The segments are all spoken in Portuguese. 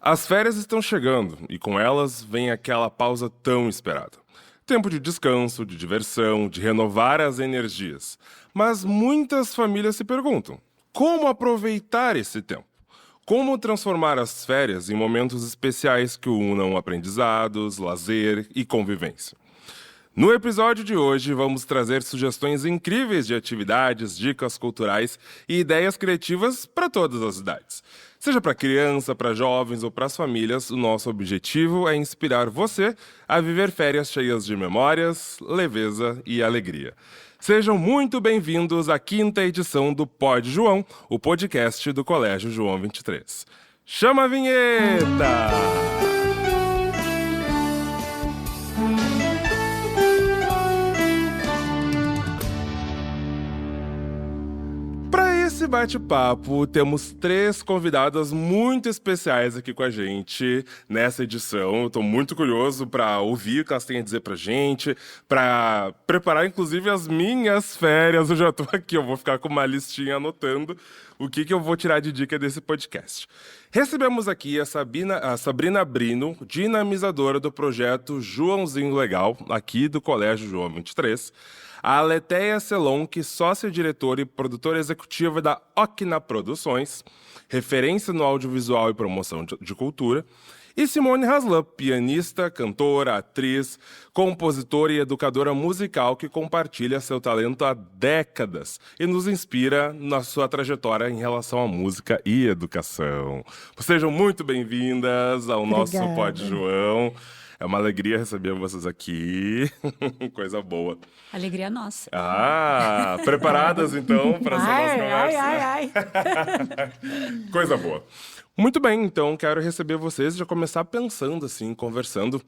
As férias estão chegando e com elas vem aquela pausa tão esperada. Tempo de descanso, de diversão, de renovar as energias. Mas muitas famílias se perguntam: como aproveitar esse tempo? Como transformar as férias em momentos especiais que unam aprendizados, lazer e convivência? No episódio de hoje, vamos trazer sugestões incríveis de atividades, dicas culturais e ideias criativas para todas as idades. Seja para criança, para jovens ou para as famílias, o nosso objetivo é inspirar você a viver férias cheias de memórias, leveza e alegria. Sejam muito bem-vindos à 5ª edição do Pod João, o podcast do Colégio João 23. Chama a vinheta! Nesse bate-papo, temos 3 convidadas muito especiais aqui com a gente nessa edição. Eu tô muito curioso para ouvir o que elas têm a dizer pra gente, para preparar inclusive as minhas férias. Eu já tô aqui, eu vou ficar com uma listinha anotando o que eu vou tirar de dica desse podcast. Recebemos aqui a Sabrina Brino, dinamizadora do projeto Joãozinho Legal, aqui do Colégio João 23. A Aletheia Selonck, sócia-diretora e produtora executiva da Ocna Produções, referência no audiovisual e promoção de cultura. E Simone Haslan, pianista, cantora, atriz, compositora e educadora musical que compartilha seu talento há décadas e nos inspira na sua trajetória em relação à música e educação. Sejam muito bem-vindas ao nosso Pod João. É uma alegria receber vocês aqui. Coisa boa. Alegria nossa. Preparadas então para essa nossa conversa? Ai. Coisa boa. Muito bem, então quero receber vocês e já começar pensando assim, conversando,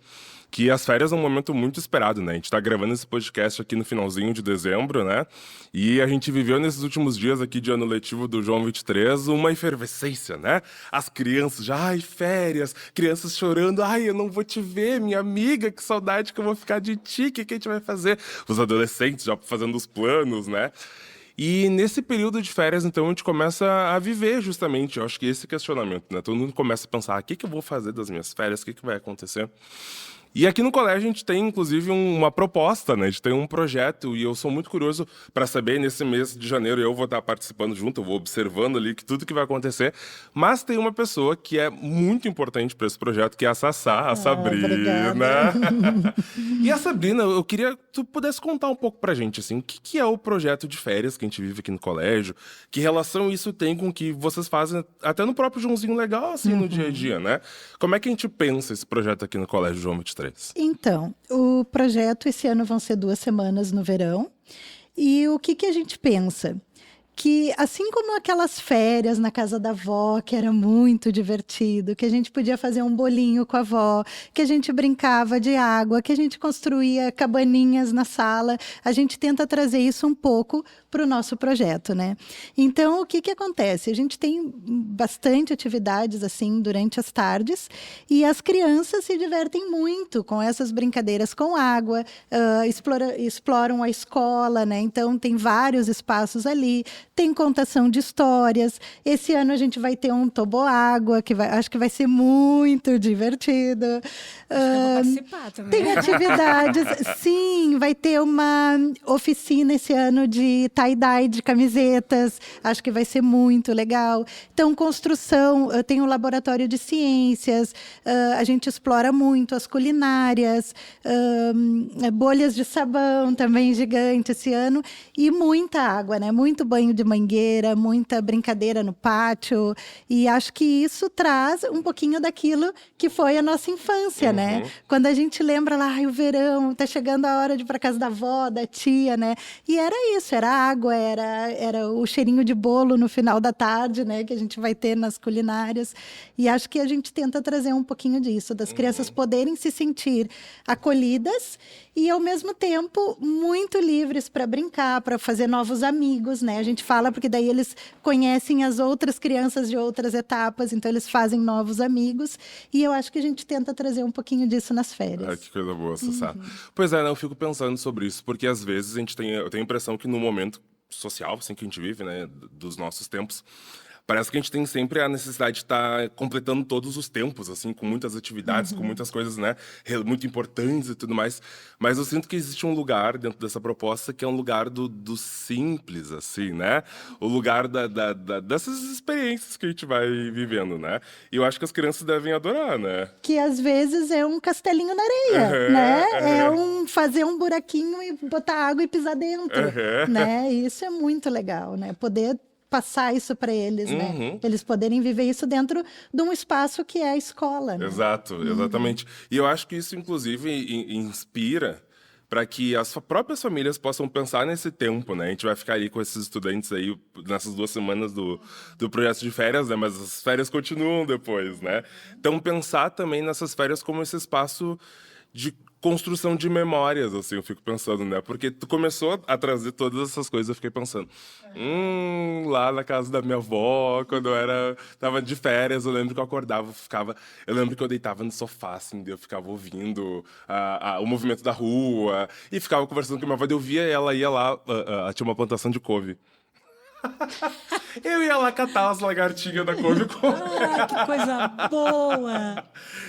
que as férias é um momento muito esperado, né? A gente tá gravando esse podcast aqui no finalzinho de dezembro, né? E a gente viveu nesses últimos dias aqui de ano letivo do João 23 uma efervescência, né? As crianças já, férias, crianças chorando, eu não vou te ver, minha amiga, que saudade que eu vou ficar de ti, o que a gente vai fazer? Os adolescentes já fazendo os planos, né? E nesse período de férias, então, a gente começa a viver justamente, eu acho que esse questionamento, né? Todo mundo começa a pensar, o que eu vou fazer das minhas férias, o que vai acontecer? E aqui no colégio a gente tem, inclusive, uma proposta, né? A gente tem um projeto e eu sou muito curioso para saber, nesse mês de janeiro eu vou estar participando junto, eu vou observando ali tudo que vai acontecer. Mas tem uma pessoa que é muito importante para esse projeto, que é a Sassá, a Sabrina. E a Sabrina, eu queria que tu pudesse contar um pouco pra gente, assim, o que é o projeto de férias que a gente vive aqui no colégio, que relação isso tem com o que vocês fazem até no próprio Joãozinho Legal, assim, no dia a dia, né? Como é que a gente pensa esse projeto aqui no Colégio João 23? Então, o projeto esse ano vão ser 2 semanas no verão. E o que a gente pensa? Que assim como aquelas férias na casa da avó, que era muito divertido, que a gente podia fazer um bolinho com a avó, que a gente brincava de água, que a gente construía cabaninhas na sala, a gente tenta trazer isso um pouco para o nosso projeto, né? Então, o que acontece? A gente tem bastante atividades assim durante as tardes e as crianças se divertem muito com essas brincadeiras com água, exploram a escola, né? Então, tem vários espaços ali. Tem contação de histórias. Esse ano a gente vai ter um toboágua, acho que vai ser muito divertido. Acho que eu vou participar também. Tem atividades. Sim, vai ter uma oficina esse ano de tie-dye de camisetas. Acho que vai ser muito legal. Então, construção, tem um laboratório de ciências. A gente explora muito as culinárias. Bolhas de sabão também gigante esse ano. E muita água, né? Muito banho de mangueira, muita brincadeira no pátio, e acho que isso traz um pouquinho daquilo que foi a nossa infância, né? Quando a gente lembra lá, o verão, tá chegando a hora de ir para casa da avó, da tia, né? E era isso, era água, era o cheirinho de bolo no final da tarde, né? Que a gente vai ter nas culinárias, e acho que a gente tenta trazer um pouquinho disso, das crianças poderem se sentir acolhidas e, ao mesmo tempo, muito livres para brincar, para fazer novos amigos, né? A gente fala porque daí eles conhecem as outras crianças de outras etapas, então eles fazem novos amigos, e eu acho que a gente tenta trazer um pouquinho disso nas férias. Que coisa boa, Sassá. Pois é, né, eu fico pensando sobre isso, porque às vezes eu tenho a impressão que no momento social assim, que a gente vive, né, dos nossos tempos, parece que a gente tem sempre a necessidade de estar completando todos os tempos, assim, com muitas atividades, com muitas coisas, né, muito importantes e tudo mais. Mas eu sinto que existe um lugar dentro dessa proposta que é um lugar do simples, assim, né? O lugar dessas experiências que a gente vai vivendo, né? E eu acho que as crianças devem adorar, né? Que às vezes é um castelinho na areia, né? É fazer um buraquinho e botar água e pisar dentro, né? E isso é muito legal, né? Poder passar isso para eles, né? Eles poderem viver isso dentro de um espaço que é a escola, né? Exato, exatamente. E eu acho que isso, inclusive, inspira para que as próprias famílias possam pensar nesse tempo, né? A gente vai ficar aí com esses estudantes aí nessas 2 semanas do projeto de férias, né? Mas as férias continuam depois, né? Então, pensar também nessas férias como esse espaço de construção de memórias, assim, eu fico pensando, né? Porque tu começou a trazer todas essas coisas, eu fiquei pensando, lá na casa da minha avó, quando tava de férias, eu lembro que eu acordava, eu lembro que eu deitava no sofá, assim, eu ficava ouvindo o movimento da rua, e ficava conversando com a minha avó, eu via ela ia lá, tinha uma plantação de couve. Eu ia lá catar as lagartinhas da couve. Que coisa boa!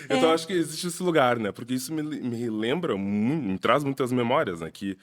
Então, acho que existe esse lugar, né? Porque isso me lembra, me traz muitas memórias, né? Que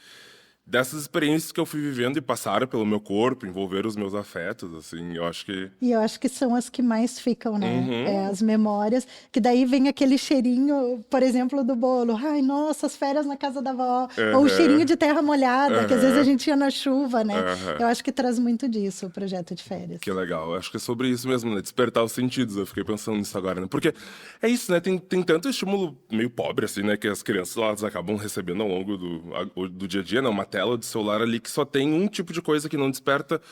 dessas experiências que eu fui vivendo e passaram pelo meu corpo, envolveram os meus afetos, assim, eu acho que... E eu acho que são as que mais ficam, né? As memórias, que daí vem aquele cheirinho, por exemplo, do bolo. Ai, nossa, as férias na casa da avó. Ou o cheirinho de terra molhada, que às vezes a gente ia na chuva, né? Eu acho que traz muito disso o projeto de férias. Que legal, eu acho que é sobre isso mesmo, né? Despertar os sentidos, eu fiquei pensando nisso agora, né? Porque é isso, né? Tem tanto estímulo meio pobre, assim, né? Que as crianças, elas acabam recebendo ao longo do dia a dia, né? Uma tela de celular ali que só tem um tipo de coisa que não desperta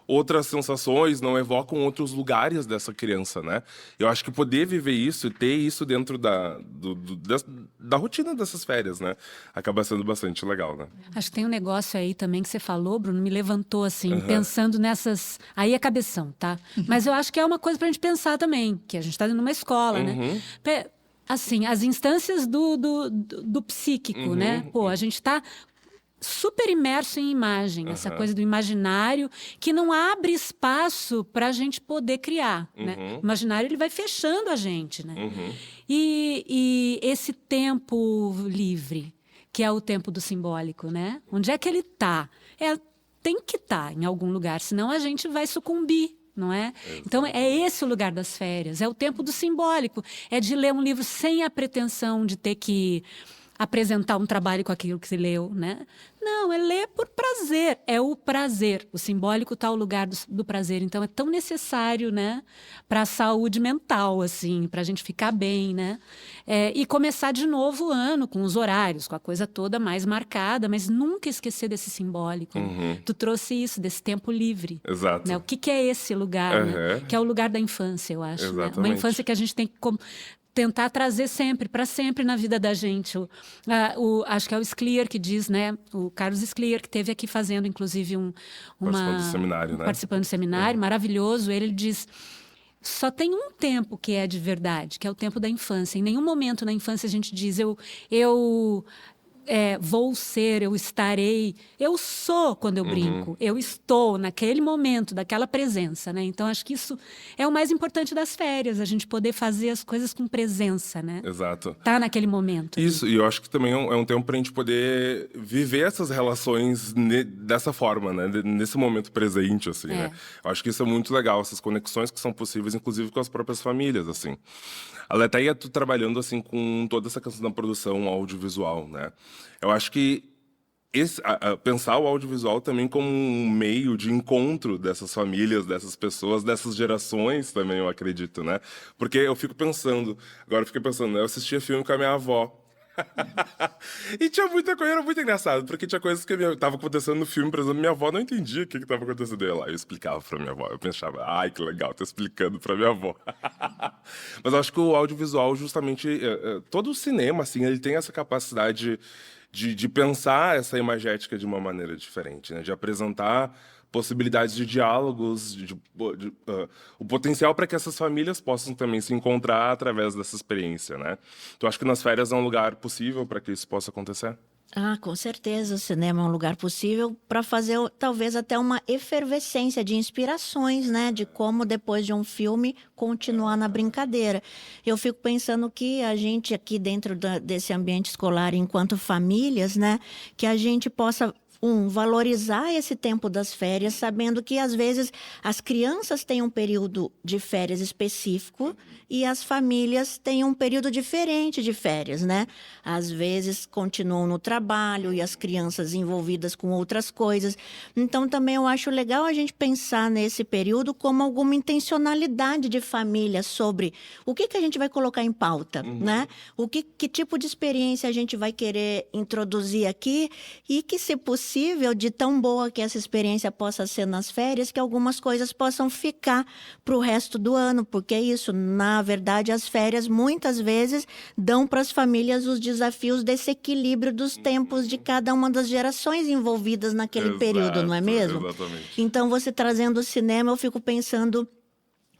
outras sensações, não evocam outros lugares dessa criança, né? Eu acho que poder viver isso e ter isso dentro da rotina dessas férias, né? Acaba sendo bastante legal, né? Acho que tem um negócio aí também que você falou, Bruno, me levantou assim, pensando nessas... Aí é cabeção, tá? Mas eu acho que é uma coisa pra gente pensar também, que a gente tá numa escola, né? Assim, as instâncias do psíquico, né? Pô, a gente tá super imerso em imagem, essa coisa do imaginário que não abre espaço para a gente poder criar, né? O imaginário ele vai fechando a gente, né? E esse tempo livre, que é o tempo do simbólico, né? Onde é que ele está? Tem que estar em algum lugar, senão a gente vai sucumbir. Não é? Então, é esse o lugar das férias, é o tempo do simbólico, é de ler um livro sem a pretensão de ter que apresentar um trabalho com aquilo que se leu, né? Não, é ler por prazer, é o prazer. O simbólico está ao lugar do prazer. Então, é tão necessário, né? Para a saúde mental, assim, para a gente ficar bem, né? E começar de novo o ano com os horários, com a coisa toda mais marcada, mas nunca esquecer desse simbólico. Tu trouxe isso, desse tempo livre. Exato. Né? O que é esse lugar, né? Que é o lugar da infância, eu acho. Né? Uma infância que a gente tem que tentar trazer sempre, para sempre na vida da gente. Acho que é o Scliar que diz, né? O Carlos Scliar, que esteve aqui fazendo, inclusive, participando do seminário, né? Participando do seminário, maravilhoso. Ele diz, só tem um tempo que é de verdade, que é o tempo da infância. Em nenhum momento na infância a gente diz, vou ser, eu estarei, eu sou quando eu brinco, eu estou naquele momento, daquela presença, né? Então, acho que isso é o mais importante das férias, a gente poder fazer as coisas com presença, né? Exato. Tá naquele momento. Isso, e eu acho que também é um tempo pra gente poder viver essas relações dessa forma, né? Nesse momento presente, assim, né? Eu acho que isso é muito legal, essas conexões que são possíveis, inclusive com as próprias famílias, assim. A Letéia, tu trabalhando assim com toda essa questão da produção audiovisual, né? Eu acho que pensar o audiovisual também como um meio de encontro dessas famílias, dessas pessoas, dessas gerações também, eu acredito, né? Porque eu fiquei pensando, né? Eu assistia filme com a minha avó. E tinha muita coisa, era muito engraçado, porque tinha coisas que tava acontecendo no filme, por exemplo, minha avó não entendia o que estava acontecendo. Eu explicava pra minha avó, eu pensava, ai, que legal, tô explicando pra minha avó. Mas eu acho que o audiovisual, justamente, todo o cinema, assim, ele tem essa capacidade de pensar essa imagética de uma maneira diferente, né? De apresentar possibilidades de diálogos, o potencial para que essas famílias possam também se encontrar através dessa experiência, né? Tu acha que nas férias é um lugar possível para que isso possa acontecer? Ah, com certeza, o cinema é um lugar possível para fazer talvez até uma efervescência de inspirações, né? De como depois de um filme continuar na brincadeira. Eu fico pensando que a gente aqui dentro desse ambiente escolar, enquanto famílias, né? Que a gente possa valorizar esse tempo das férias, sabendo que às vezes as crianças têm um período de férias específico e as famílias têm um período diferente de férias, né? Às vezes continuam no trabalho e as crianças envolvidas com outras coisas. Então também eu acho legal a gente pensar nesse período como alguma intencionalidade de família sobre o que a gente vai colocar em pauta, né? Que tipo de experiência a gente vai querer introduzir aqui e que, se possível, de tão boa que essa experiência possa ser nas férias, que algumas coisas possam ficar para o resto do ano, porque é isso, na verdade, as férias muitas vezes dão para as famílias os desafios desse equilíbrio dos tempos de cada uma das gerações envolvidas naquele período, não é mesmo? Exatamente. Então, você trazendo o cinema, eu fico pensando.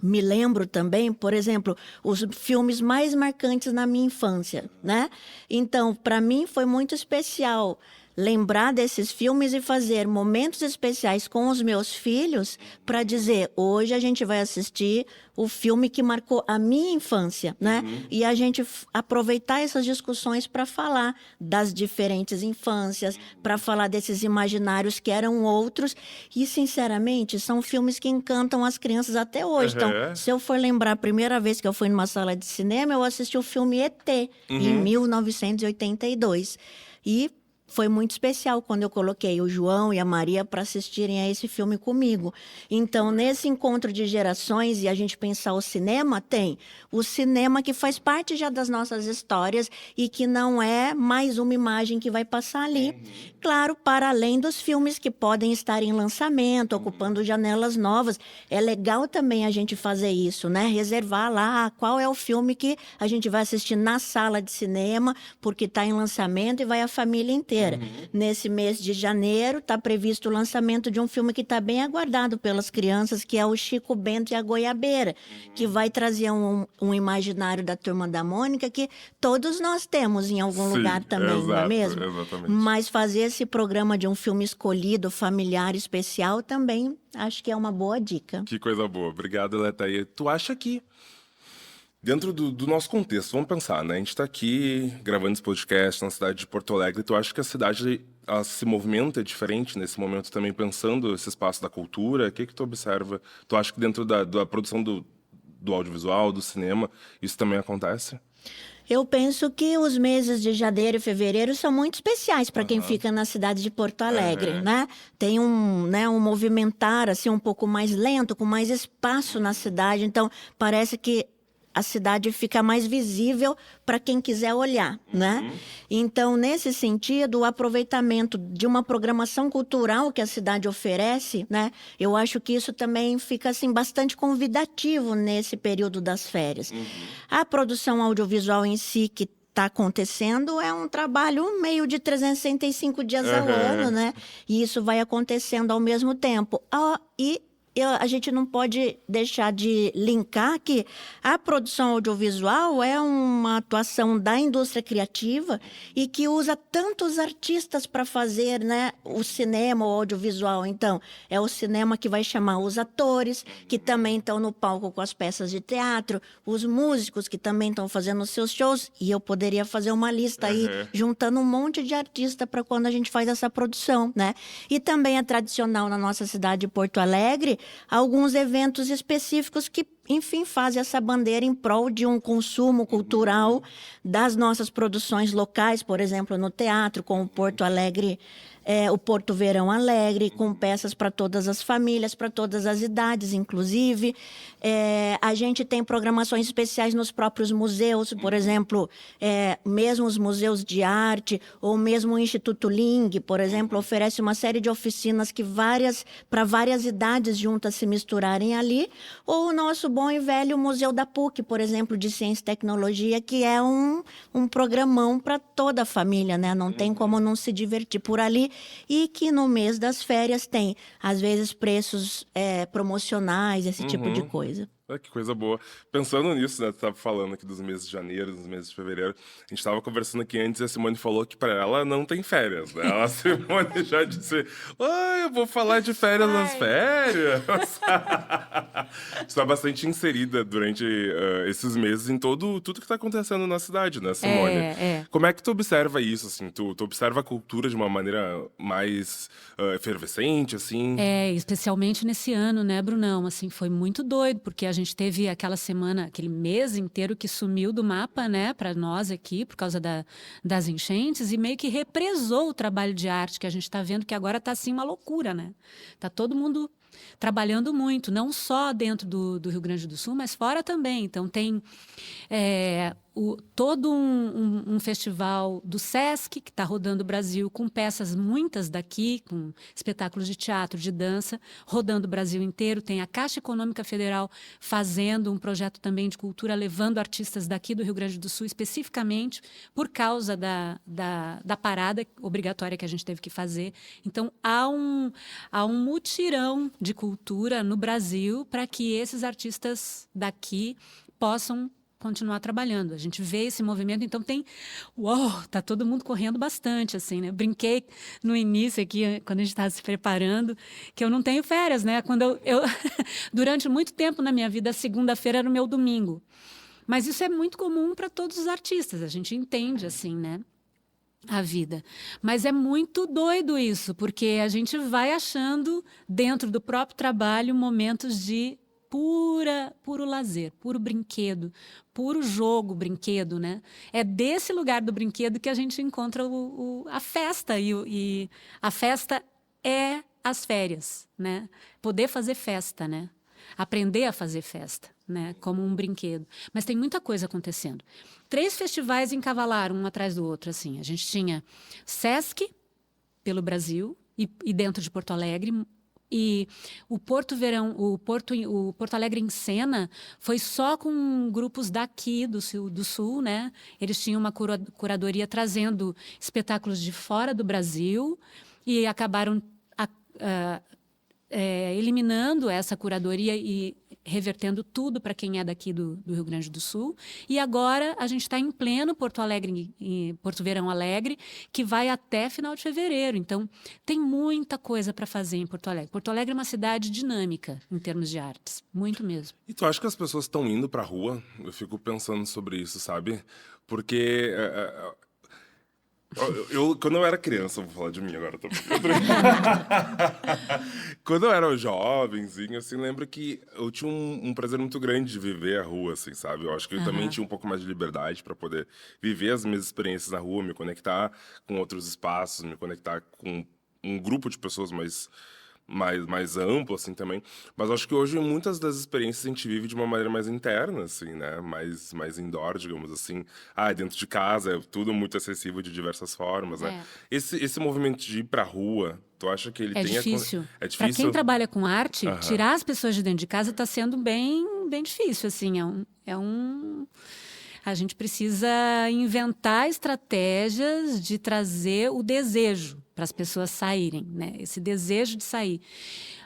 Me lembro também, por exemplo, os filmes mais marcantes na minha infância, né? Então, para mim foi muito especial lembrar desses filmes e fazer momentos especiais com os meus filhos para dizer, hoje a gente vai assistir o filme que marcou a minha infância, né? E a gente aproveitar essas discussões para falar das diferentes infâncias, para falar desses imaginários que eram outros e, sinceramente, são filmes que encantam as crianças até hoje. Então, se eu for lembrar a primeira vez que eu fui numa sala de cinema, eu assisti o filme E.T. em 1982. E foi muito especial quando eu coloquei o João e a Maria para assistirem a esse filme comigo. Então, nesse encontro de gerações e a gente pensar o cinema, tem o cinema que faz parte já das nossas histórias e que não é mais uma imagem que vai passar ali. Claro, para além dos filmes que podem estar em lançamento, ocupando janelas novas. É legal também a gente fazer isso, né? Reservar lá qual é o filme que a gente vai assistir na sala de cinema, porque está em lançamento e vai a família inteira. Nesse mês de janeiro, está previsto o lançamento de um filme que está bem aguardado pelas crianças, que é o Chico Bento e a Goiabeira, que vai trazer um imaginário da Turma da Mônica que todos nós temos em algum lugar também, não é mesmo? Exatamente. Mas fazer esse programa de um filme escolhido, familiar, especial, também acho que é uma boa dica. Que coisa boa. Obrigado, Letaia. Tu acha que, dentro do nosso contexto, vamos pensar, né? A gente está aqui gravando esse podcast na cidade de Porto Alegre. Tu acha que a cidade ela se movimenta diferente nesse momento também, pensando esse espaço da cultura? O que tu observa? Tu acha que dentro da produção do audiovisual, do cinema, isso também acontece? Eu penso que os meses de janeiro e fevereiro são muito especiais para quem fica na cidade de Porto Alegre, né? Tem um movimentar assim um pouco mais lento, com mais espaço na cidade, então parece que a cidade fica mais visível para quem quiser olhar, né? Então, nesse sentido, o aproveitamento de uma programação cultural que a cidade oferece, né? Eu acho que isso também fica, assim, bastante convidativo nesse período das férias. A produção audiovisual em si, que está acontecendo, é um trabalho meio de 365 dias ao ano, né? E isso vai acontecendo ao mesmo tempo. A gente não pode deixar de linkar que a produção audiovisual é uma atuação da indústria criativa e que usa tantos artistas para fazer, né, o cinema, o audiovisual. Então, é o cinema que vai chamar os atores, que também estão no palco com as peças de teatro, os músicos que também estão fazendo os seus shows. E eu poderia fazer uma lista aí, juntando um monte de artista para quando a gente faz essa produção, né? E também é tradicional na nossa cidade de Porto Alegre alguns eventos específicos que, enfim, fazem essa bandeira em prol de um consumo cultural das nossas produções locais, por exemplo, no teatro, com o Porto Alegre, o Porto Verão Alegre, com peças para todas as famílias, para todas as idades, inclusive. A gente tem programações especiais nos próprios museus, por exemplo, mesmo os museus de arte, ou mesmo o Instituto Ling, por exemplo, oferece uma série de oficinas que para várias idades juntas se misturarem ali, ou o nosso bom e velho Museu da PUC, por exemplo, de Ciência e Tecnologia, que é um programão para toda a família, né? Não tem como não se divertir por ali, e que no mês das férias tem, às vezes, preços promocionais, esse tipo de coisa. Que coisa boa. Pensando nisso, né? Tu tava falando aqui dos meses de janeiro, dos meses de fevereiro. A gente tava conversando aqui antes e a Simone falou que pra ela não tem férias, né? A Simone já disse, eu vou falar de férias nas férias. Está bastante inserida durante esses meses em tudo que tá acontecendo na cidade, né, Simone? Como é que tu observa isso, assim? Tu observa a cultura de uma maneira mais efervescente, assim? Especialmente nesse ano, né, Brunão? Assim, foi muito doido, porque a gente teve aquela semana, aquele mês inteiro que sumiu do mapa, né, para nós aqui, por causa das enchentes, e meio que represou o trabalho de arte, que a gente está vendo que agora está assim uma loucura, né? Tá todo mundo trabalhando muito, não só dentro do Rio Grande do Sul, mas fora também. Então tem todo um festival do Sesc, que está rodando o Brasil, com peças muitas daqui, com espetáculos de teatro, de dança, rodando o Brasil inteiro. Tem a Caixa Econômica Federal fazendo um projeto também de cultura, levando artistas daqui do Rio Grande do Sul, especificamente por causa da parada obrigatória que a gente teve que fazer. Então, há um mutirão de cultura no Brasil para que esses artistas daqui possam continuar trabalhando. A gente vê esse movimento, então tá todo mundo correndo bastante, assim, né? Brinquei no início aqui, quando a gente estava se preparando, que eu não tenho férias, né? Quando eu durante muito tempo na minha vida, a segunda-feira era o meu domingo. Mas isso é muito comum para todos os artistas, a gente entende, assim, né? A vida. Mas é muito doido isso, porque a gente vai achando, dentro do próprio trabalho, momentos de puro lazer, puro brinquedo, puro jogo, brinquedo, né? É desse lugar do brinquedo que a gente encontra a festa, e a festa é as férias, né? Poder fazer festa, né? Aprender a fazer festa, né? Como um brinquedo. Mas tem muita coisa acontecendo. 3 festivais encavalaram um atrás do outro, assim. A gente tinha Sesc pelo Brasil e dentro de Porto Alegre. E o Porto Alegre em Cena foi só com grupos daqui do Sul, né? Eles tinham uma curadoria trazendo espetáculos de fora do Brasil e acabaram eliminando essa curadoria e revertendo tudo para quem é daqui do Rio Grande do Sul. E agora a gente está em pleno Porto Verão Alegre, que vai até final de fevereiro. Então, tem muita coisa para fazer em Porto Alegre. Porto Alegre é uma cidade dinâmica em termos de artes, muito mesmo. E tu acha que as pessoas estão indo pra rua? Eu fico pensando sobre isso, sabe? Porque quando eu era criança, vou falar de mim agora também. Quando eu era jovenzinho, assim, lembro que eu tinha um prazer muito grande de viver a rua, assim, sabe? Eu acho que eu também tinha um pouco mais de liberdade para poder viver as minhas experiências na rua, me conectar com outros espaços, me conectar com um grupo de pessoas mais amplo, assim, também. Mas acho que hoje muitas das experiências a gente vive de uma maneira mais interna, assim, né? Mais indoor, digamos assim. Dentro de casa, é tudo muito acessível de diversas formas, né? Esse movimento de ir pra rua, tu acha que ele tem... Difícil. É difícil? Para quem trabalha com arte, tirar as pessoas de dentro de casa está sendo bem difícil, assim. A gente precisa inventar estratégias de trazer o desejo para as pessoas saírem, né? Esse desejo de sair.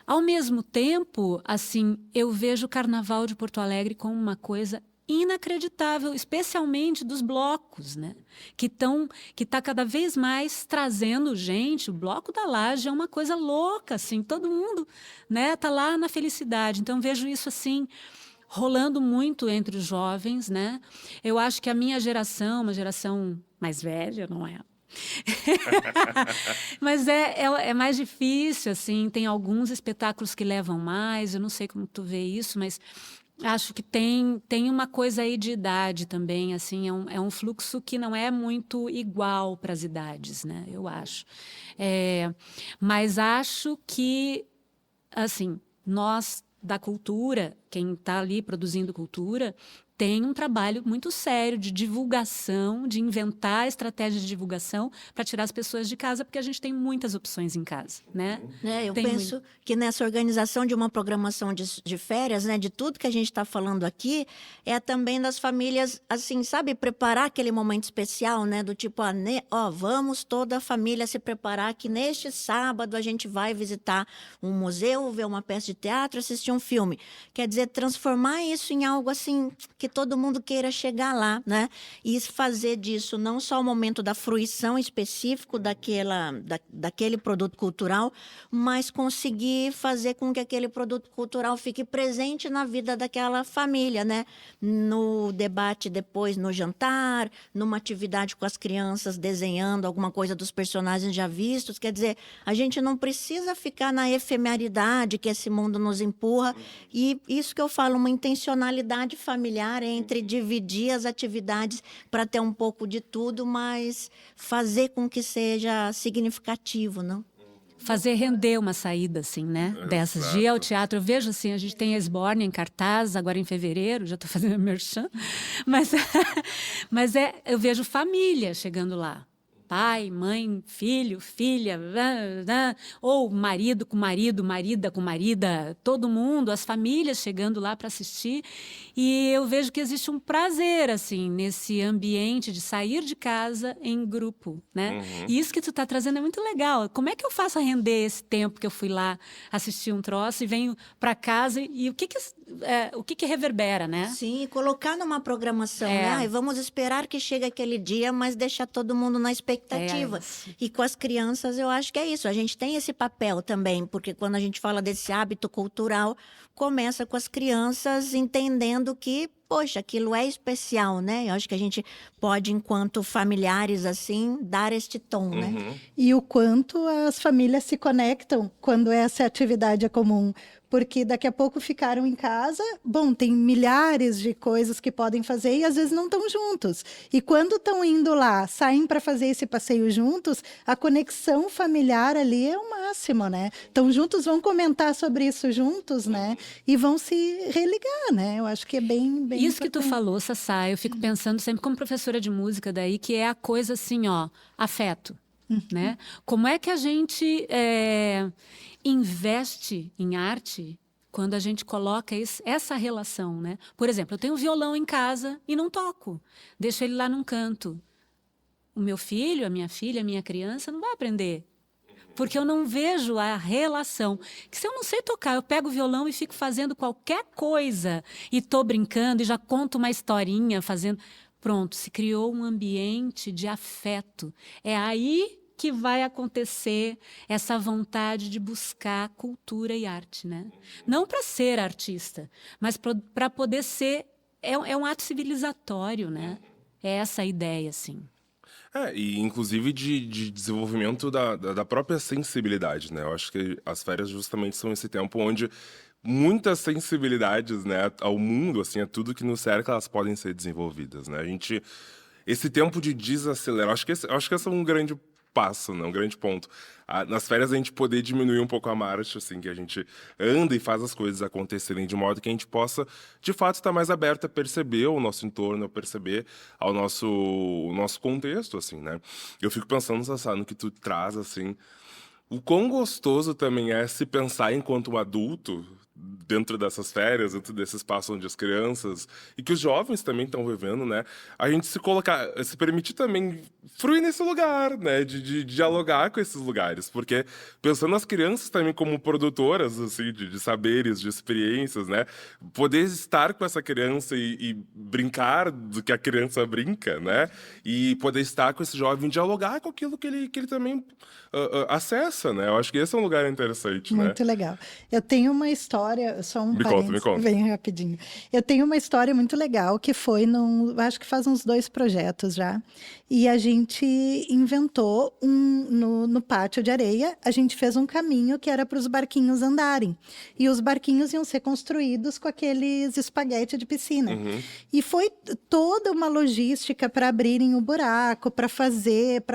Ao mesmo tempo, assim, eu vejo o Carnaval de Porto Alegre como uma coisa inacreditável, especialmente dos blocos, né? Que tá cada vez mais trazendo gente. O Bloco da Laje é uma coisa louca, assim, todo mundo, né, tá lá na felicidade. Então vejo isso assim rolando muito entre os jovens, né? Eu acho que a minha geração, uma geração mais velha, não é? Mas é mais difícil, assim, tem alguns espetáculos que levam mais, eu não sei como tu vê isso, mas acho que tem uma coisa aí de idade também, assim, é um fluxo que não é muito igual para as idades, né? Eu acho. Mas acho que, assim, nós da cultura, quem está ali produzindo cultura, tem um trabalho muito sério de divulgação, de inventar estratégias de divulgação para tirar as pessoas de casa, porque a gente tem muitas opções em casa, né? Eu penso que nessa organização de uma programação de férias, né, de tudo que a gente está falando aqui, é também das famílias, assim, sabe, preparar aquele momento especial, né, do tipo, vamos toda a família se preparar que neste sábado a gente vai visitar um museu, ver uma peça de teatro, assistir um filme. Quer dizer, transformar isso em algo assim que todo mundo queira chegar lá, né? E fazer disso não só o momento da fruição específico daquele produto cultural, mas conseguir fazer com que aquele produto cultural fique presente na vida daquela família, né? No debate depois, no jantar, numa atividade com as crianças desenhando alguma coisa dos personagens já vistos. Quer dizer, a gente não precisa ficar na efemeridade que esse mundo nos empurra. E isso que eu falo, uma intencionalidade familiar entre dividir as atividades para ter um pouco de tudo, mas fazer com que seja significativo, não? Fazer render uma saída, assim, né? Dessas, de ir ao teatro. Eu vejo, assim, a gente tem a Esborne em cartaz, agora em fevereiro, já estou fazendo merchan, mas eu vejo família chegando lá. Pai, mãe, filho, filha, ou marido com marido, marida com marida, todo mundo, as famílias chegando lá para assistir. E eu vejo que existe um prazer, assim, nesse ambiente de sair de casa em grupo, né? E isso que tu está trazendo é muito legal. Como é que eu faço a render esse tempo que eu fui lá assistir um troço e venho para casa e o que reverbera, né? Sim, colocar numa programação, né? Vamos esperar que chegue aquele dia, mas deixar todo mundo na expectativa. E com as crianças, eu acho que é isso. A gente tem esse papel também, porque quando a gente fala desse hábito cultural, começa com as crianças entendendo que, poxa, aquilo é especial, né? Eu acho que a gente pode, enquanto familiares, assim, dar este tom, né? E o quanto as famílias se conectam quando essa atividade é comum. Porque daqui a pouco ficaram em casa, tem milhares de coisas que podem fazer e às vezes não estão juntos. E quando estão indo lá, saem para fazer esse passeio juntos, a conexão familiar ali é o máximo, né? Estão juntos, vão comentar sobre isso juntos, né? E vão se religar, né? Eu acho que é bem isso importante. Que tu falou, Sassá, eu fico pensando sempre como professora de música daí, que é a coisa assim, afeto, né? Como é que a gente investe em arte quando a gente coloca essa relação, né? Por exemplo, eu tenho um violão em casa e não toco. Deixo ele lá num canto. O meu filho, a minha filha, a minha criança não vai aprender. Porque eu não vejo a relação. Que se eu não sei tocar, eu pego o violão e fico fazendo qualquer coisa. E estou brincando e já conto uma historinha fazendo... Pronto, se criou um ambiente de afeto. É aí que vai acontecer essa vontade de buscar cultura e arte, né? Não para ser artista, mas para poder ser... É um ato civilizatório, né? É essa a ideia, assim. E inclusive de desenvolvimento da própria sensibilidade, né? Eu acho que as férias justamente são esse tempo onde muitas sensibilidades, né, ao mundo, assim, a tudo que nos cerca, elas podem ser desenvolvidas, né? Esse tempo de desacelerar, acho que esse é um grande passo, né? Um grande ponto. Nas férias a gente poder diminuir um pouco a marcha, assim, que a gente anda e faz as coisas acontecerem de modo que a gente possa, de fato, estar mais aberto a perceber o nosso entorno, a perceber o nosso contexto, assim, né? Eu fico pensando, Sassá, no que tu traz, assim, o quão gostoso também é se pensar enquanto um adulto dentro dessas férias, dentro desse espaço onde as crianças e que os jovens também estão vivendo, né? A gente se permitir também fruir nesse lugar, né? De dialogar com esses lugares, porque pensando nas crianças também como produtoras, assim, de saberes, de experiências, né? Poder estar com essa criança e brincar do que a criança brinca, né? E poder estar com esse jovem, dialogar com aquilo que ele também acessa, né? Eu acho que esse é um lugar interessante, né? Muito legal. Eu tenho uma história, só um parênteses, me conta. Bem rapidinho. Eu tenho uma história muito legal que foi acho que faz uns 2 projetos já, e a gente inventou no pátio de areia, a gente fez um caminho que era para os barquinhos andarem, e os barquinhos iam ser construídos com aqueles espaguete de piscina. E foi toda uma logística para abrirem o buraco, para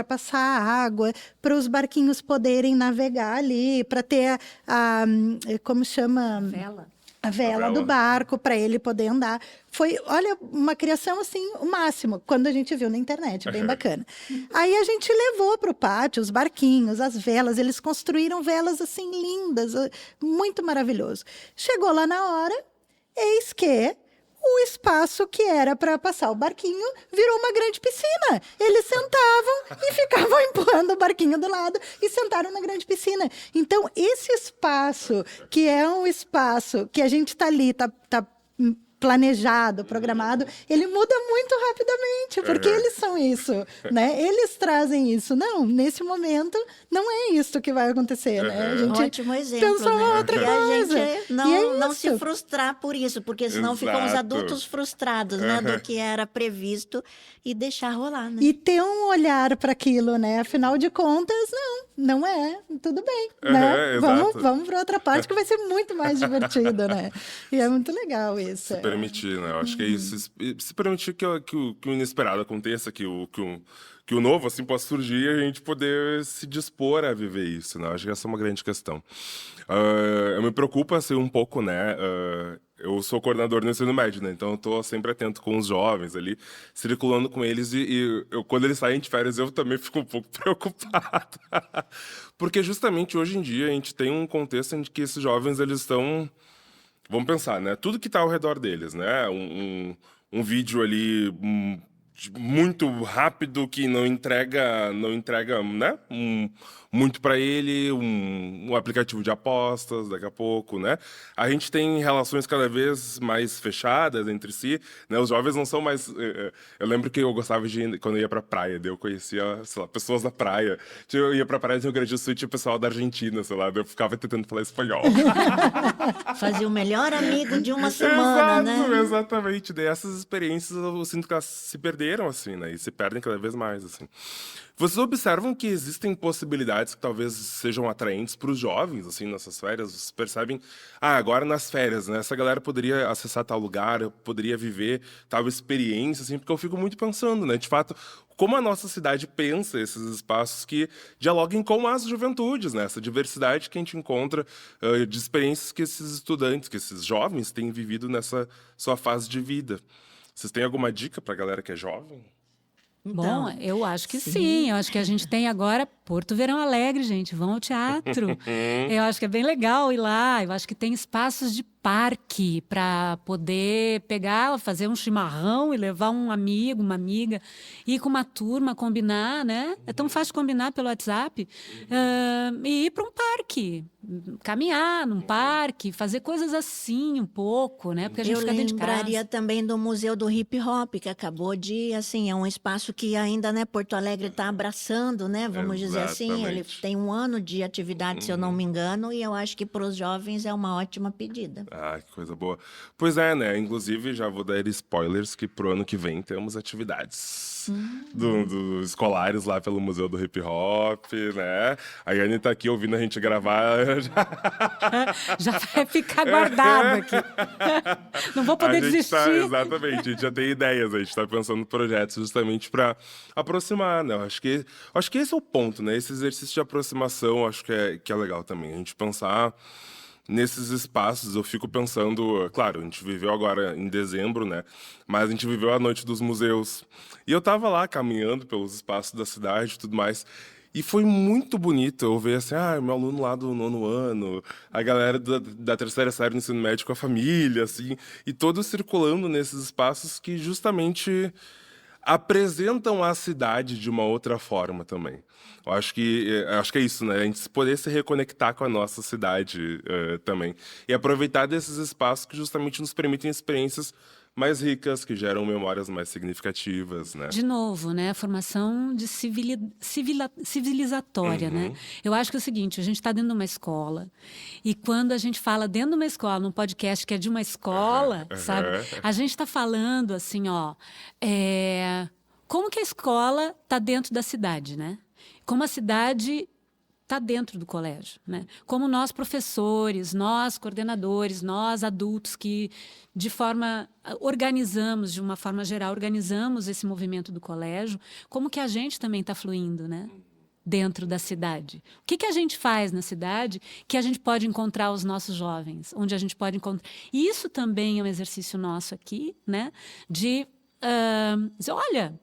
passar água, para os barquinhos poderem navegar ali, para ter como chama? a vela do barco para ele poder andar. Foi, olha, uma criação assim, o máximo, quando a gente viu na internet, bem bacana. Aí a gente levou para o pátio os barquinhos, as velas, eles construíram velas assim lindas, muito maravilhoso. Chegou lá na hora, eis que o espaço que era para passar o barquinho virou uma grande piscina. Eles sentavam e ficavam empurrando o barquinho do lado e sentaram na grande piscina. Então, esse espaço, que é um espaço que a gente está ali, tá planejado, programado, ele muda muito rapidamente, porque eles são isso, né? Eles trazem isso. Não, nesse momento, não é isso que vai acontecer, né? A gente ótimo exemplo, pensou né? outra E coisa. a gente não se frustrar por isso, porque senão ficamos Exato. adultos frustrados, né? Do que era previsto e deixar rolar, né? E ter um olhar para aquilo, né? Afinal de contas, não é. Tudo bem, né? Exato. Vamos para outra parte que vai ser muito mais divertido, né? E é muito legal isso. Permitir, né? Eu acho que é isso. Se permitir que o inesperado aconteça, que o novo, assim, possa surgir e a gente poder se dispor a viver isso, né? Eu acho que essa é uma grande questão. Eu me preocupo, assim, um pouco, né? Eu sou coordenador no ensino médio, né? Então eu tô sempre atento com os jovens ali, circulando com eles e quando eles saem de férias, eu também fico um pouco preocupado. Porque justamente hoje em dia a gente tem um contexto em que esses jovens, eles estão... Vamos pensar, né? Tudo que está ao redor deles, né? Um vídeo ali muito rápido que não entrega, né? Muito para ele, um aplicativo de apostas daqui a pouco, né? A gente tem relações cada vez mais fechadas entre si, né? Os jovens não são mais... Eu lembro que eu gostava de quando eu ia pra praia, daí eu conhecia, sei lá, pessoas da praia. Eu ia pra praia do Rio Grande do Sul e tinha pessoal da Argentina, sei lá, daí eu ficava tentando falar espanhol. Fazia o melhor amigo de uma semana, né? Exatamente. Daí essas experiências eu sinto que elas se perderam, assim, né? E se perdem cada vez mais, assim. Vocês observam que existem possibilidades que talvez sejam atraentes para os jovens, assim, nessas férias? Vocês percebem, agora nas férias, né? Essa galera poderia acessar tal lugar, poderia viver tal experiência, assim, porque eu fico muito pensando, né? De fato, como a nossa cidade pensa esses espaços que dialoguem com as juventudes, né? Essa diversidade que a gente encontra de experiências que esses estudantes, que esses jovens têm vivido nessa sua fase de vida. Vocês têm alguma dica para a galera que é jovem? Bom, eu acho que sim. Eu acho que a gente tem agora Porto Verão Alegre, gente. Vão ao teatro. Eu acho que é bem legal ir lá. Eu acho que tem espaços de parque para poder pegar, fazer um chimarrão e levar um amigo, uma amiga, ir com uma turma, combinar, né? É tão fácil combinar pelo WhatsApp. E ir para um parque, caminhar num parque, fazer coisas assim um pouco, né? Porque a gente fica dentro de casa. Eu lembraria também do Museu do Hip Hop, que acabou de, assim, é um espaço que ainda, né, Porto Alegre está abraçando, né? Vamos dizer assim, ele tem 1 ano de atividade, se eu não me engano, e eu acho que para os jovens é uma ótima pedida. Ah, que coisa boa. Pois é, né? Inclusive, já vou dar spoilers que pro ano que vem temos atividades do escolares lá pelo Museu do Hip Hop, né? A Yane tá aqui ouvindo a gente gravar. Já vai ficar guardado aqui. Não vou poder desistir. Exatamente, a gente já tem ideias, a gente tá pensando em projetos justamente para aproximar, né? Eu acho que esse é o ponto, né? Esse exercício de aproximação, acho que é legal também. A gente pensar nesses espaços, eu fico pensando, claro, a gente viveu agora em dezembro, né? Mas a gente viveu a Noite dos Museus. E eu tava lá caminhando pelos espaços da cidade e tudo mais. E foi muito bonito eu ver assim, meu aluno lá do 9º ano, a galera da 3ª série do ensino médio com a família, assim, e todos circulando nesses espaços que justamente apresentam a cidade de uma outra forma também. Eu acho que é isso, né? A gente poder se reconectar com a nossa cidade também. E aproveitar desses espaços que justamente nos permitem experiências mais ricas, que geram memórias mais significativas, né? De novo, né? A formação de civilizatória, né? Eu acho que é o seguinte, a gente está dentro de uma escola e quando a gente fala dentro de uma escola, num podcast que é de uma escola, sabe? A gente está falando assim, como que a escola está dentro da cidade, né? Como a cidade está dentro do colégio, né? Como nós professores, nós coordenadores, nós adultos que de uma forma geral, organizamos esse movimento do colégio, como que a gente também está fluindo, né? dentro da cidade? O que a gente faz na cidade que a gente pode encontrar os nossos jovens? Onde a gente pode encontrar... E isso também é um exercício nosso aqui, né? De dizer, olha,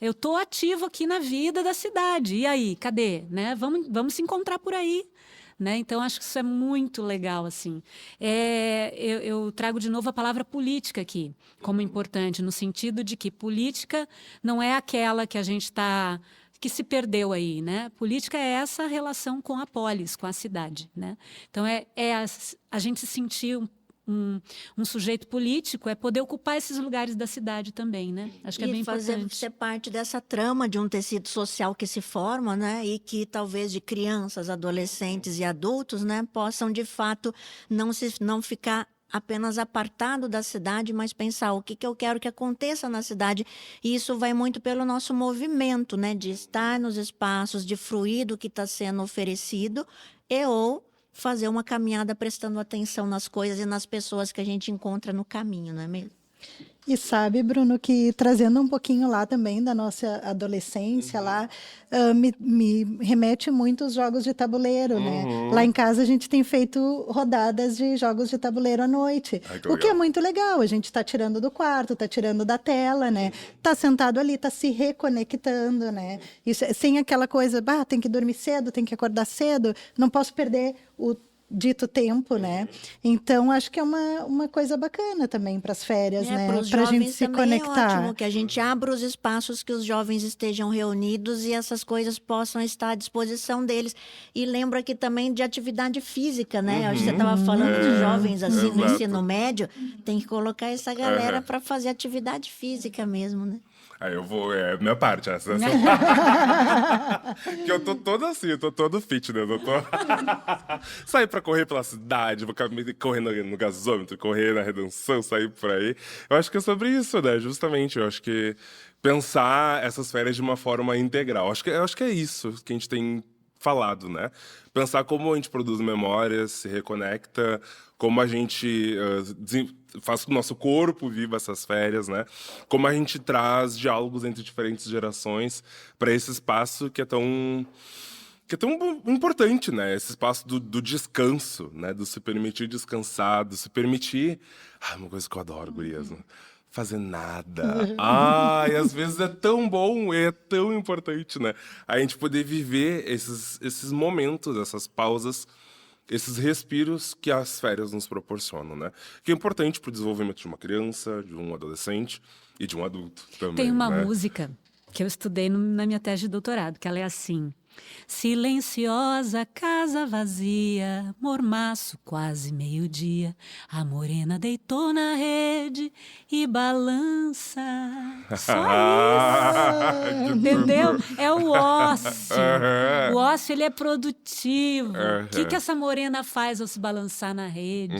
eu estou ativo aqui na vida da cidade. E aí, cadê? Né? Vamos se encontrar por aí. Né? Então, acho que isso é muito legal. Assim. Eu trago de novo a palavra política aqui, como importante, no sentido de que política não é aquela que a gente está... que se perdeu aí, né? Política é essa relação com a polis, com a cidade, né? Então, a gente se sentir um sujeito político é poder ocupar esses lugares da cidade também, né? Acho que é bem importante. Ser parte dessa trama de um tecido social que se forma, né? E que talvez de crianças, adolescentes e adultos, né? Possam, de fato, não ficar apenas apartado da cidade, mas pensar o que eu quero que aconteça na cidade. E isso vai muito pelo nosso movimento, né? De estar nos espaços, de fruir do que está sendo oferecido ou fazer uma caminhada prestando atenção nas coisas e nas pessoas que a gente encontra no caminho, não é mesmo? E sabe, Bruno, que trazendo um pouquinho lá também da nossa adolescência, lá me remete muito aos jogos de tabuleiro, né? Lá em casa a gente tem feito rodadas de jogos de tabuleiro à noite, o que é muito legal. A gente está tirando do quarto, está tirando da tela, né? Está sentado ali, está se reconectando, né? Isso, sem aquela coisa, tem que dormir cedo, tem que acordar cedo, não posso perder o dito tempo, né? Então, acho que é uma coisa bacana também para as férias, né? Para a gente se conectar. É ótimo que a gente abra os espaços que os jovens estejam reunidos e essas coisas possam estar à disposição deles. E lembro aqui também de atividade física, né? Acho que você estava falando de jovens assim no ensino médio, tem que colocar essa galera para fazer atividade física mesmo, né? Aí eu vou, minha parte, essa. Que eu tô todo assim, eu tô todo fitness, eu tô... Sair pra correr pela cidade, vou correr no gasômetro, correr na Redenção, sair por aí. Eu acho que é sobre isso, né? Justamente, eu acho que pensar essas férias de uma forma integral. Eu acho que é isso que a gente tem falado, né? Pensar como a gente produz memórias, se reconecta, como a gente faz com que o nosso corpo viva essas férias, né? Como a gente traz diálogos entre diferentes gerações para esse espaço que é tão importante, né? Esse espaço do descanso, né? Do se permitir descansar, do se permitir... uma coisa que eu adoro, gurias, né? Fazer nada. E às vezes é tão bom, é tão importante, né? A gente poder viver esses momentos, essas pausas, esses respiros que as férias nos proporcionam, né? Que é importante para o desenvolvimento de uma criança, de um adolescente e de um adulto também. Tem uma né? música que eu estudei na minha tese de doutorado, que ela é assim: silenciosa casa vazia, mormaço quase meio-dia, a morena deitou na rede e balança. Só isso. Entendeu? É o ócio. O ócio, ele é produtivo. O que essa morena faz ao se balançar na rede?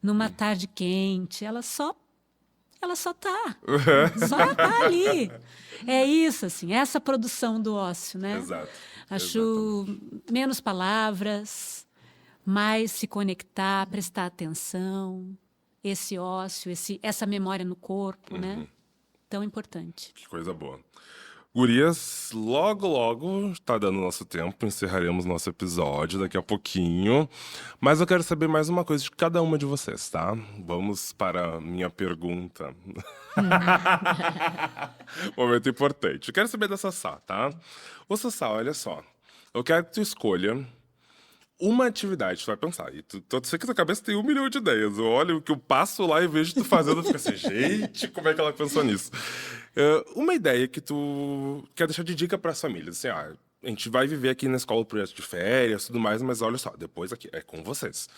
Numa tarde quente? Ela só tá. Só tá ali. É isso, assim, essa produção do ócio, né? Exato. Acho menos palavras, mais se conectar, prestar atenção, esse ócio, essa memória no corpo, né? Tão importante. Que coisa boa. Gurias, logo está dando nosso tempo, encerraremos nosso episódio daqui a pouquinho. Mas eu quero saber mais uma coisa de cada uma de vocês, tá? Vamos para a minha pergunta. Momento importante. Eu quero saber da Sassá, tá? Ô, Sassá, olha só. Eu quero que tu escolha uma atividade, tu vai pensar. E eu sei que tua cabeça tem 1 milhão de ideias. Eu olho o que eu passo lá e vejo tu fazendo, eu fico assim, gente, como é que ela pensou nisso? Uma ideia que tu quer deixar de dica para as famílias, assim, a gente vai viver aqui na escola o projeto de férias e tudo mais, mas olha só, depois aqui é com vocês.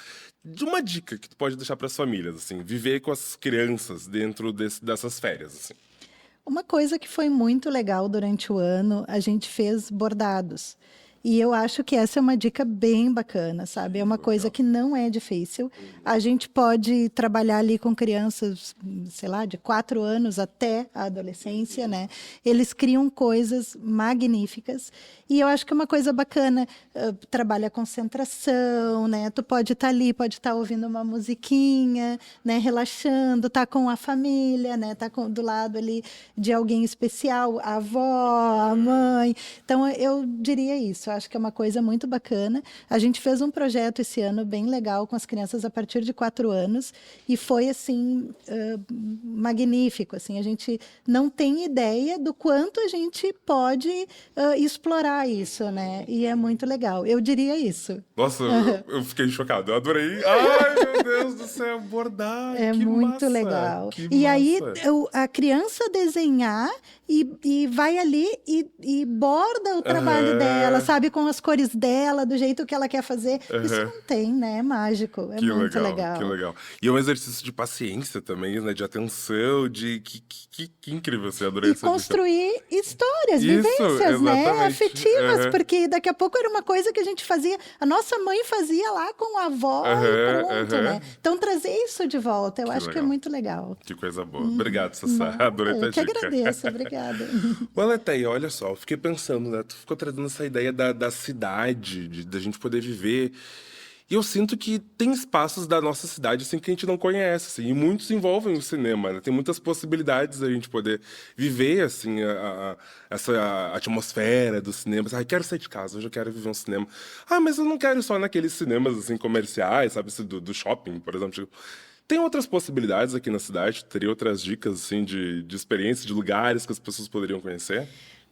De uma dica que tu pode deixar para as famílias, assim, viver com as crianças dentro dessas férias, assim. Uma coisa que foi muito legal durante o ano, a gente fez bordados. E eu acho que essa é uma dica bem bacana, sabe? É uma coisa que não é difícil. A gente pode trabalhar ali com crianças, sei lá, de 4 anos até a adolescência, né? Eles criam coisas magníficas. E eu acho que é uma coisa bacana, trabalha a concentração, né? Tu pode estar ali, pode estar ouvindo uma musiquinha, né? Relaxando, tá com a família, né? Tá do lado ali de alguém especial, a avó, a mãe. Então, eu diria isso. Eu acho que é uma coisa muito bacana. A gente fez um projeto esse ano bem legal com as crianças a partir de 4 anos e foi, assim, magnífico. Assim, a gente não tem ideia do quanto a gente pode explorar isso, né? E é muito legal. Eu diria isso. Nossa, eu fiquei chocado. Eu adorei. Ai, meu Deus do céu, bordar. É que muito massa, legal. que E aí, massa. a criança desenhar e vai ali e borda o trabalho dela, sabe? Com as cores dela, do jeito que ela quer fazer. Isso não tem, né? É mágico. É Que muito legal, que legal. E é um exercício de paciência também, né? De atenção, de... Que incrível, você adorei E essa dica. construir histórias, Isso, vivências, né? exatamente. Afetivas, Uhum. porque daqui a pouco era uma coisa que a gente fazia, a nossa mãe fazia lá com a avó e pronto, né? Então trazer isso de volta, eu acho que é legal. muito legal. Que coisa boa. Obrigado, Sassá. Adorei tua Eu que dica. agradeço, obrigada. Ô, Aleteia, olha só, eu fiquei pensando, né? Tu ficou trazendo essa ideia da cidade, da gente poder viver. E eu sinto que tem espaços da nossa cidade, assim, que a gente não conhece, assim, e muitos envolvem o cinema, né? Tem muitas possibilidades da gente poder viver, assim, essa atmosfera do cinema. Ah, quero sair de casa, hoje eu quero viver um cinema. Ah, mas eu não quero ir só naqueles cinemas, assim, comerciais, sabe? Do shopping, por exemplo. Tipo, tem outras possibilidades aqui na cidade? Teria outras dicas, assim, de experiências, de lugares que as pessoas poderiam conhecer?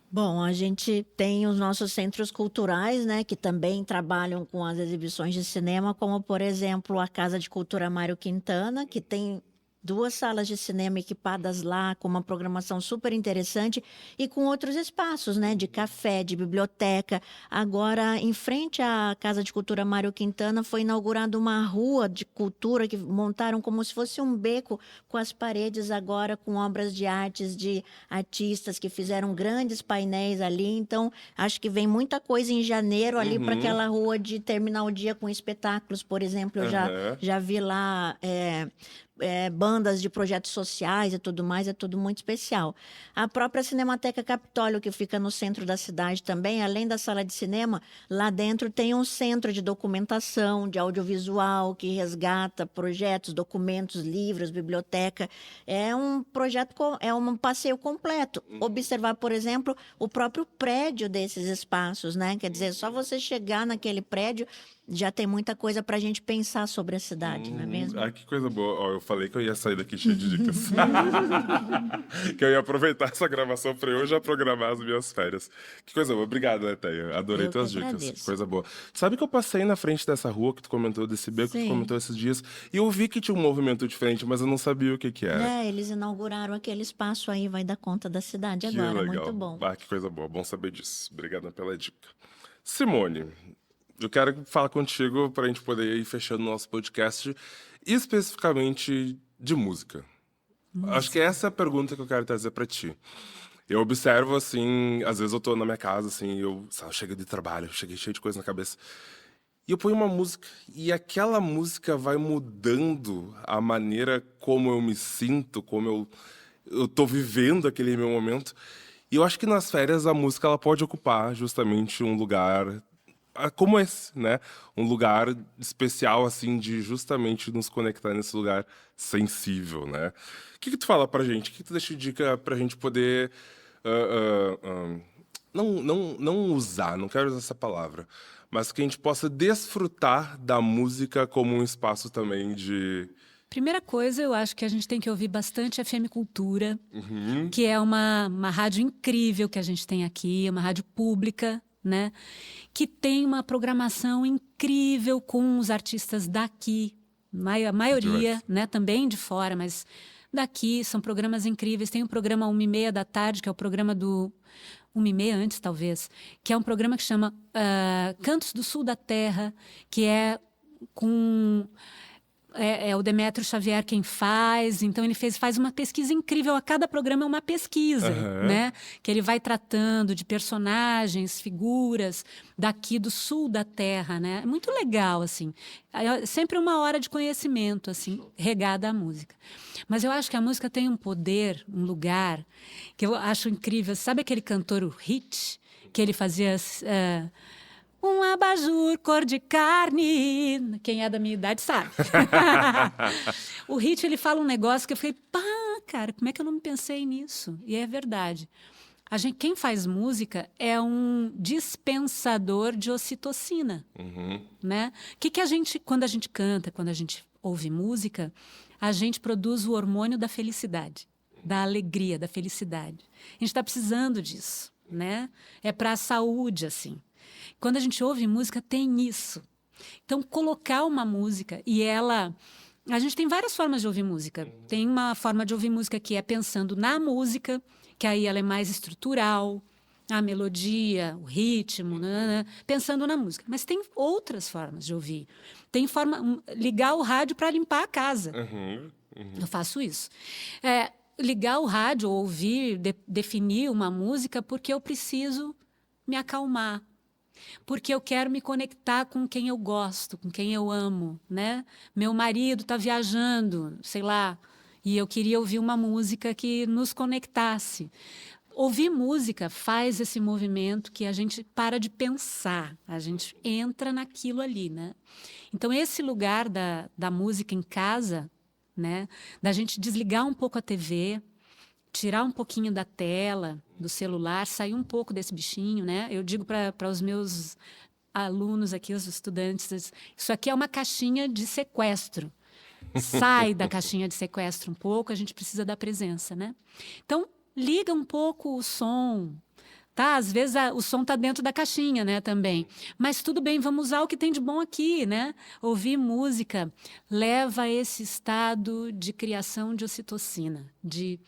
Bom, a gente tem os nossos centros culturais, né, que também trabalham com as exibições de cinema, como, por exemplo, a Casa de Cultura Mário Quintana, que tem 2 salas de cinema equipadas lá, com uma programação super interessante e com outros espaços, né, de café, de biblioteca. Agora, em frente à Casa de Cultura Mário Quintana, foi inaugurada uma rua de cultura que montaram como se fosse um beco com as paredes agora com obras de artes de artistas que fizeram grandes painéis ali. Então, acho que vem muita coisa em janeiro ali para aquela rua de terminar o dia com espetáculos, por exemplo. Eu já vi lá bandas de projetos sociais e tudo mais, é tudo muito especial. A própria Cinemateca Capitólio, que fica no centro da cidade também, além da sala de cinema, lá dentro tem um centro de documentação, de audiovisual, que resgata projetos, documentos, livros, biblioteca. É um projeto, é um passeio completo. Observar, por exemplo, o próprio prédio desses espaços, né? Quer dizer, só você chegar naquele prédio já tem muita coisa para a gente pensar sobre a cidade, não é mesmo? Ah, que coisa boa. Ó, eu falei que eu ia sair daqui cheio de dicas. Que eu ia aproveitar essa gravação para eu já programar as minhas férias. Que coisa boa. Obrigado, Aleteia. Adorei Eu tuas que dicas. agradeço. Coisa boa. Sabe que eu passei na frente dessa rua que tu comentou, desse beco que tu Sim. comentou esses dias, e eu vi que tinha um movimento diferente, mas eu não sabia o que era. Eles inauguraram aquele espaço aí, vai dar conta da cidade Que agora, legal. muito bom. Ah, que coisa boa. Bom saber disso. Obrigado pela dica. Simone, eu quero falar contigo para a gente poder ir fechando o nosso podcast, especificamente de música. Acho que essa é a pergunta que eu quero trazer para ti. Eu observo, assim, às vezes eu tô na minha casa, assim, eu chego de trabalho, cheguei cheio de coisa na cabeça, e eu ponho uma música, e aquela música vai mudando a maneira como eu me sinto, como eu tô vivendo aquele meu momento. E eu acho que nas férias a música ela pode ocupar justamente um lugar como esse, né? Um lugar especial, assim, de justamente nos conectar nesse lugar sensível, né? O que tu fala pra gente? O que tu deixa de dica pra gente poder... não usar, não quero usar essa palavra, mas que a gente possa desfrutar da música como um espaço também de... Primeira coisa, eu acho que a gente tem que ouvir bastante FM Cultura, que é uma rádio incrível que a gente tem aqui, uma rádio pública, né? Que tem uma programação incrível com os artistas daqui, a maioria, né? Também de fora, mas daqui são programas incríveis. Tem o programa 1h30 da tarde, que é o programa do 1h30 antes, talvez, que é um programa que chama Cantos do Sul da Terra, que é com é o Demétrio Xavier quem faz, então ele faz uma pesquisa incrível, a cada programa é uma pesquisa, né? Que ele vai tratando de personagens, figuras daqui do sul da Terra, né? É muito legal, assim. É sempre uma hora de conhecimento, assim, regada à música. Mas eu acho que a música tem um poder, um lugar, que eu acho incrível. Sabe aquele cantor, o Hit, que ele fazia... um abajur cor de carne. Quem é da minha idade sabe. O Hit, ele fala um negócio que eu fiquei, pá, cara, como é que eu não pensei nisso? E é verdade. Quem faz música é um dispensador de ocitocina. Né? Que a gente, quando a gente canta, quando a gente ouve música, a gente produz o hormônio da felicidade, da alegria, da felicidade. A gente está precisando disso, né? É para a saúde, assim. Quando a gente ouve música, tem isso. Então, colocar uma música e ela... A gente tem várias formas de ouvir música. Tem uma forma de ouvir música que é pensando na música, que aí ela é mais estrutural, a melodia, o ritmo, pensando na música. Mas tem outras formas de ouvir. Tem forma... Ligar o rádio para limpar a casa. Eu faço isso. Ligar o rádio, ouvir, definir uma música porque eu preciso me acalmar. Porque eu quero me conectar com quem eu gosto, com quem eu amo, né? Meu marido está viajando, sei lá, e eu queria ouvir uma música que nos conectasse. Ouvir música faz esse movimento que a gente para de pensar, a gente entra naquilo ali, né? Então, esse lugar da música em casa, né? Da gente desligar um pouco a TV, tirar um pouquinho da tela, do celular, sair um pouco desse bichinho, né? Eu digo para os meus alunos aqui, os estudantes, isso aqui é uma caixinha de sequestro. Sai da caixinha de sequestro um pouco, a gente precisa da presença, né? Então, liga um pouco o som, tá? Às vezes o som está dentro da caixinha, né, também. Mas tudo bem, vamos usar o que tem de bom aqui, né? Ouvir música leva a esse estado de criação de ocitocina, de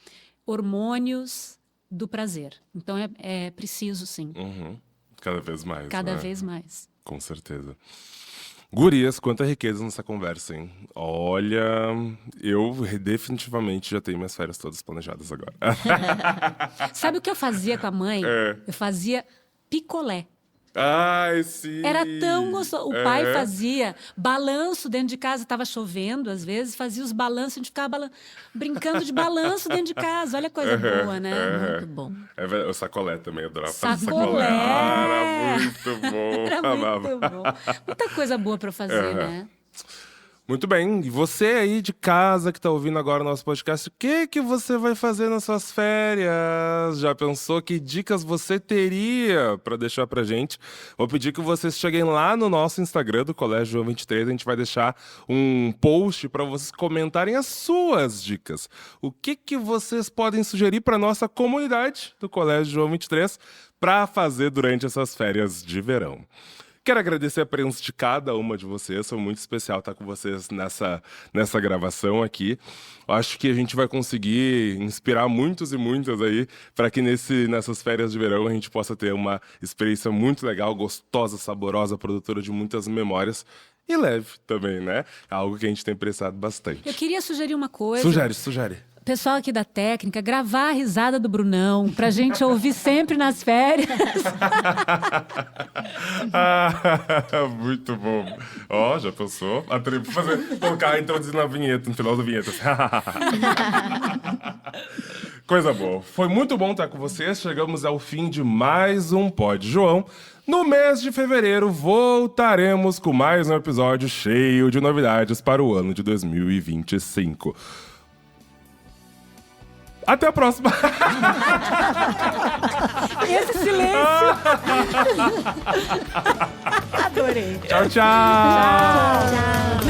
hormônios do prazer. Então, é preciso, sim. Cada vez mais, Cada vez mais. Com certeza. Gurias, quanta riqueza nessa conversa, hein? Olha, eu definitivamente já tenho minhas férias todas planejadas agora. Sabe o que eu fazia com a mãe? Eu fazia picolé. Ai, sim! Era tão gostoso. O pai fazia balanço dentro de casa, estava chovendo, às vezes, fazia os balanços, a gente ficava brincando de balanço dentro de casa. Olha a coisa boa, né? Muito bom. O sacolé também, eu adorava fazer Sacolé! Era muito bom. Era muito bom. Muita coisa boa para fazer, né? Muito bem. E você aí de casa que está ouvindo agora o nosso podcast, o que você vai fazer nas suas férias? Já pensou que dicas você teria para deixar pra gente? Vou pedir que vocês cheguem lá no nosso Instagram do Colégio João 23. A gente vai deixar um post para vocês comentarem as suas dicas. O que vocês podem sugerir para nossa comunidade do Colégio João 23 para fazer durante essas férias de verão? Quero agradecer a presença de cada uma de vocês. Foi muito especial estar com vocês nessa gravação aqui. Acho que a gente vai conseguir inspirar muitos e muitas aí para que nessas férias de verão a gente possa ter uma experiência muito legal, gostosa, saborosa, produtora de muitas memórias. E leve também, né? Algo que a gente tem apreciado bastante. Eu queria sugerir uma coisa. Sugere. Pessoal aqui da técnica, gravar a risada do Brunão, pra gente ouvir sempre nas férias. Muito bom. Ó, já pensou? Colocar introduzindo na vinheta, no final da vinheta. Coisa boa. Foi muito bom estar com vocês. Chegamos ao fim de mais um Pod João. No mês de fevereiro, voltaremos com mais um episódio cheio de novidades para o ano de 2025. Até a próxima! Esse silêncio! Adorei. Tchau, tchau! Tchau!